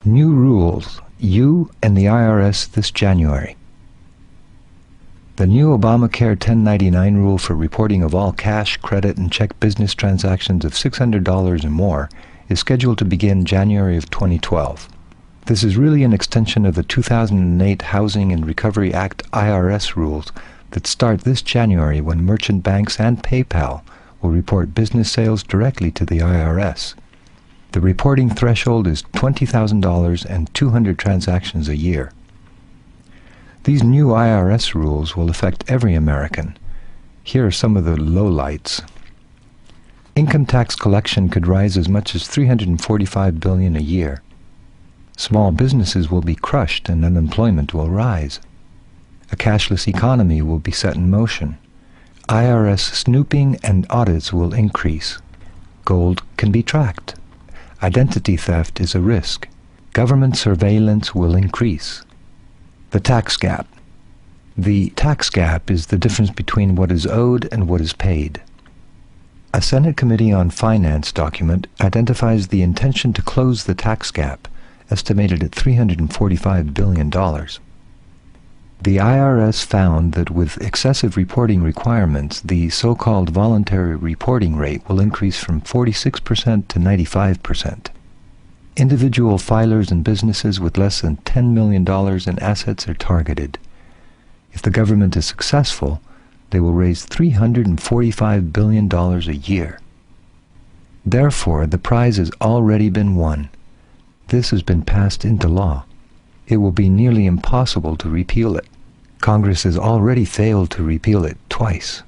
New rules, you and the IRS this January. The new Obamacare 1099 rule for reporting of all cash, credit, and check business transactions of $600 or more is scheduled to begin January of 2012. This is really an extension of the 2008 Housing and Recovery Act IRS rules that start this January, when merchant banks and PayPal will report business sales directly to the IRS. The reporting threshold is $20,000 and 200 transactions a year. These new IRS rules will affect every American. Here are some of the lowlights. Income tax collection could rise as much as $345 billion a year. Small businesses will be crushed and unemployment will rise. A cashless economy will be set in motion. IRS snooping and audits will increase. Gold can be tracked. Identity theft is a risk. Government surveillance will increase. The tax gap. The tax gap is the difference between what is owed and what is paid. A Senate Committee on Finance document identifies the intention to close the tax gap, estimated at $345 billion. The IRS found that with excessive reporting requirements, the so-called voluntary reporting rate will increase from 46% to 95%. Individual filers and businesses with less than $10 million in assets are targeted. If the government is successful, they will raise $345 billion a year. Therefore, the prize has already been won. This has been passed into law. It will be nearly impossible to repeal it. Congress has already failed to repeal it twice.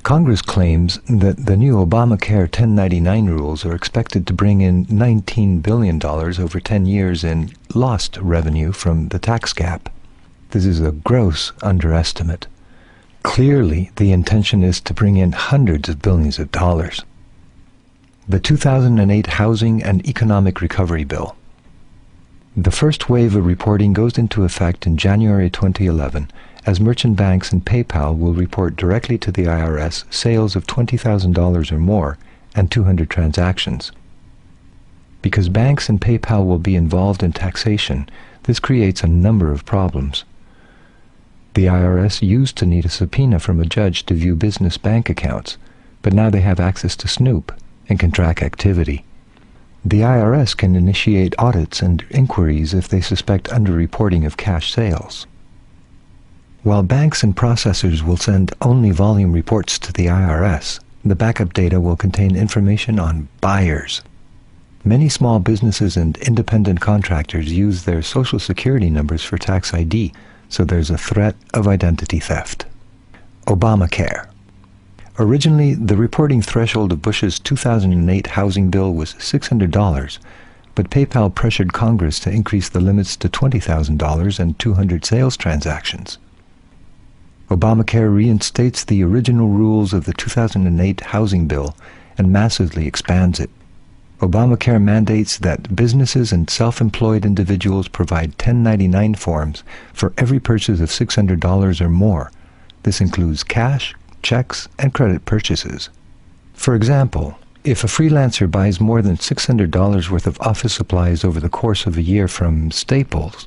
Congress claims that the new Obamacare 1099 rules are expected to bring in $19 billion over 10 years in lost revenue from the tax gap. This is a gross underestimate. Clearly, the intention is to bring in hundreds of billions of dollars. The 2008 Housing and Economic Recovery Bill. The first wave of reporting goes into effect in January 2011, as merchant banks and PayPal will report directly to the IRS sales of $20,000 or more and 200 transactions. Because banks and PayPal will be involved in taxation, this creates a number of problems. The IRS used to need a subpoena from a judge to view business bank accounts, but now they have access to Snoop and can track activity. The IRS can initiate audits and inquiries if they suspect underreporting of cash sales. While banks and processors will send only volume reports to the IRS, the backup data will contain information on buyers. Many small businesses and independent contractors use their Social Security numbers for tax ID, so there's a threat of identity theft. Obamacare. Originally, the reporting threshold of Bush's 2008 housing bill was $600, but PayPal pressured Congress to increase the limits to $20,000 and 200 sales transactions. Obamacare reinstates the original rules of the 2008 housing bill and massively expands it. Obamacare mandates that businesses and self-employed individuals provide 1099 forms for every purchase of $600 or more. This includes cash, checks, and credit purchases. For example, if a freelancer buys more than $600 worth of office supplies over the course of a year from Staples,